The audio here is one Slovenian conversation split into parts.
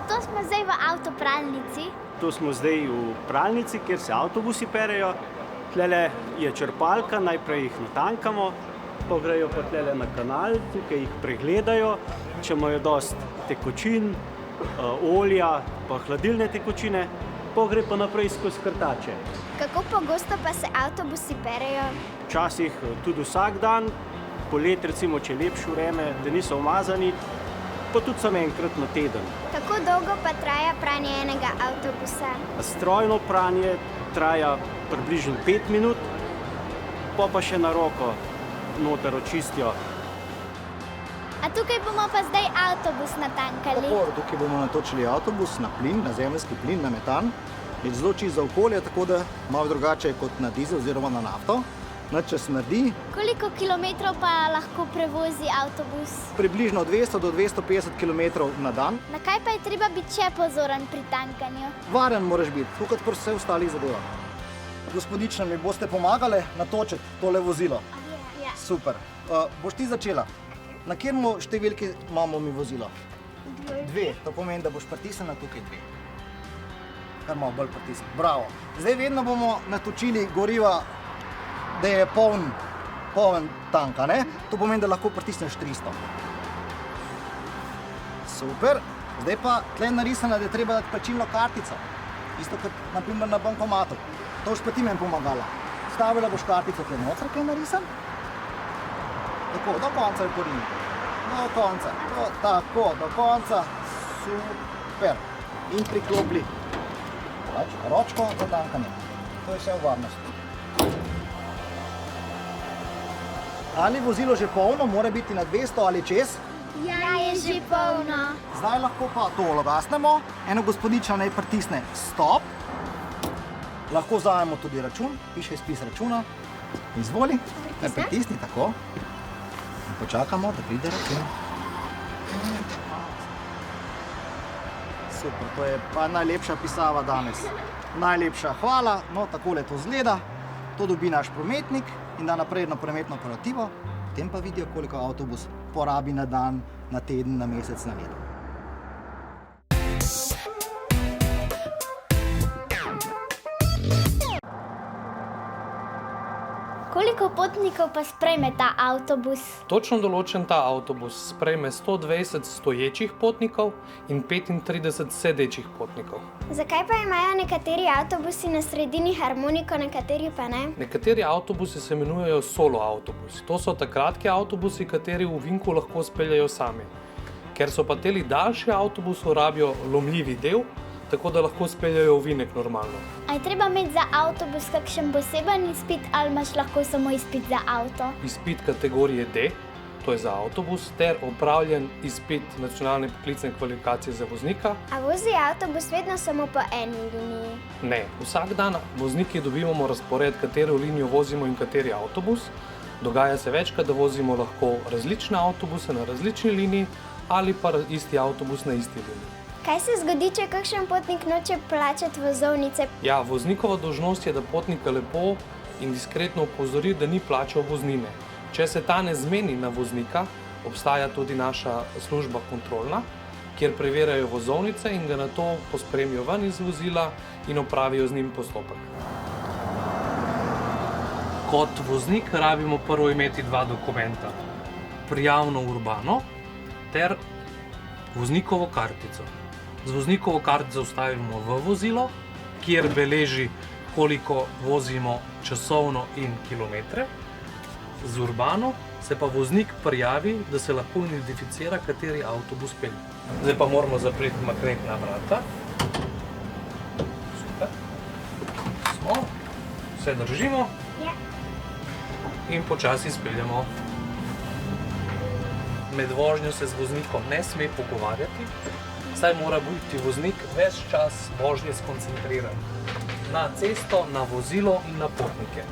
To smo zdaj v avtopralnici. Tu smo zdaj v pralnici, kjer se avtobusi perejo. Tlele je črpalka, najprej jih natankamo, pa grejo pa tlele na kanal, tukaj jih pregledajo. Če imajo dosti tekočin, olja, pa hladilne tekočine, pa gre pa naprej skozi krtače. Kako pogosto pa se avtobusi perejo? Včasih tudi vsak dan, polet recimo, če je lepše vreme, da niso umazani, pa tudi samo enkrat na teden. Kako dolgo pa traja pranje enega avtobusa? Strojno pranje traja približno 5 minut, pa še na roko noter očistijo. A tukaj bomo pa zdaj avtobus natankali. Tako, tukaj bomo natočili avtobus na plin, na zemeljski plin, na metan. Je zelo čist za okolje, tako da malo drugače kot na dizel oziroma na nafto. Nič se smrdi. Koliko kilometrov pa lahko prevozi avtobus? Približno 200 do 250 km na dan. Na kaj pa je treba biti še pozoren pri tankanju? Varen moraš biti, tako kot pri vseh ostalih zadevah. Gospodična, mi boste pomagali natočiti tole vozilo? Ja. Super. Boš ti začela? Na katerem številki imamo mi vozilo? 2. To pomeni, da boš pritisnila tukaj 2. Kar malo bolj pritisnila. Bravo. Zdaj vedno bomo natočili goriva, da je poln tanka, ne? To pomeni, da lahko pritisneš 300. Super. Zdaj pa tle narisana, da je treba dati plačilno kartico. Isto kot naprimer na bankomatu. To boš pa ti meni pomagala. Stavila boš kartico tle noter, kaj je narisan. Tako, do konca je porini. Do konca. Tako, do konca. Super. In priklopili ročko za tankanje. To je vse v varnosti. Ali vozilo že polno, mora biti na 200 ali čez? Ja, je že polno. Zdaj lahko pa to ugasnemo. Eno gospodična naj pritisne stop. Lahko vzamemo tudi račun, piše izpis računa. Izvoli, naj pritisni tako. In počakamo, da pride račun. Super, to je pa najlepša pisava danes. Najlepša hvala, no takole to izgleda. To dobi naš prometnik in da naprej na prometno operativo. Potem pa vidijo, koliko avtobus porabi na dan, na teden, na mesec, na leto. Koliko potnikov pa sprejme ta avtobus? Točno določen ta avtobus sprejme 120 stoječih potnikov in 35 sedečih potnikov. Zakaj pa imajo nekateri avtobusi na sredini harmoniko, nekateri pa ne? Nekateri avtobusi se imenujejo solo avtobus. To so kratki avtobusi, kateri v ovinku lahko speljajo sami. Ker so pa teli daljši avtobus, rabijo lomljivi del, tako da lahko speljajo ovinek normalno. A je treba imeti za avtobus kakšen poseben izpit ali imaš lahko samo izpit za avto? Izpit kategorije D, to je za avtobus, ter opravljen izpit nacionalne poklicne kvalifikacije za voznika. A vozi avtobus vedno samo po eni liniji? Ne, vsak dan vozniki dobivamo razpored, katero linijo vozimo in kateri avtobus. Dogaja se večkrat, da vozimo lahko različne avtobuse na različni liniji ali pa isti avtobus na isti liniji. Kaj se zgodi, če kakšen potnik noče plačati vozovnice? Ja, voznikova dolžnost je, da potnika lepo in diskretno opozori, da ni plačal voznine. Če se ta ne zmeni na voznika, obstaja tudi naša služba kontrolna, kjer preverjajo vozovnice in ga nato pospremijo ven iz vozila in opravijo z njim postopek. Kot voznik rabimo prvo imeti 2 dokumenta. Prijavno urbano ter voznikovo kartico. Z voznikovo kartico vstavimo v vozilo, kjer beleži, koliko vozimo časovno in kilometre. Z urbano se pa voznik prijavi, da se lahko identificira, kateri avtobus pelje. Zdaj pa moramo zapreti magnetna vrata. Super. Smo. Vse držimo. Ja. In počasi speljemo. Med vožnjo se z voznikom ne sme pogovarjati, saj mora biti voznik ves čas vožnje skoncentriran na cesto, na vozilo in na potnike.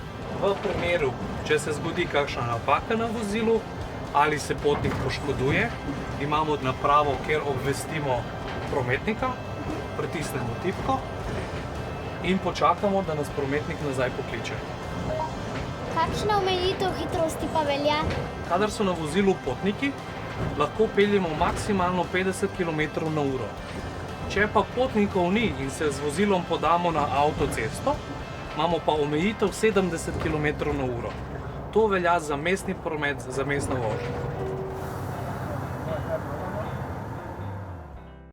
V primeru, če se zgodi kakšna napaka na vozilu ali se potnik poškoduje, imamo napravo, kjer obvestimo prometnika, pritisnemo tipko in počakamo, da nas prometnik nazaj pokliče. Kakšna omejitev hitrosti pa velja? Kadar so na vozilu potniki, lahko peljemo maksimalno 50 km/h. Če pa potnikov ni in se z vozilom podamo na avtocesto, imamo pa omejitev 70 km/h. To velja za mestni promet, za mestno vožnjo.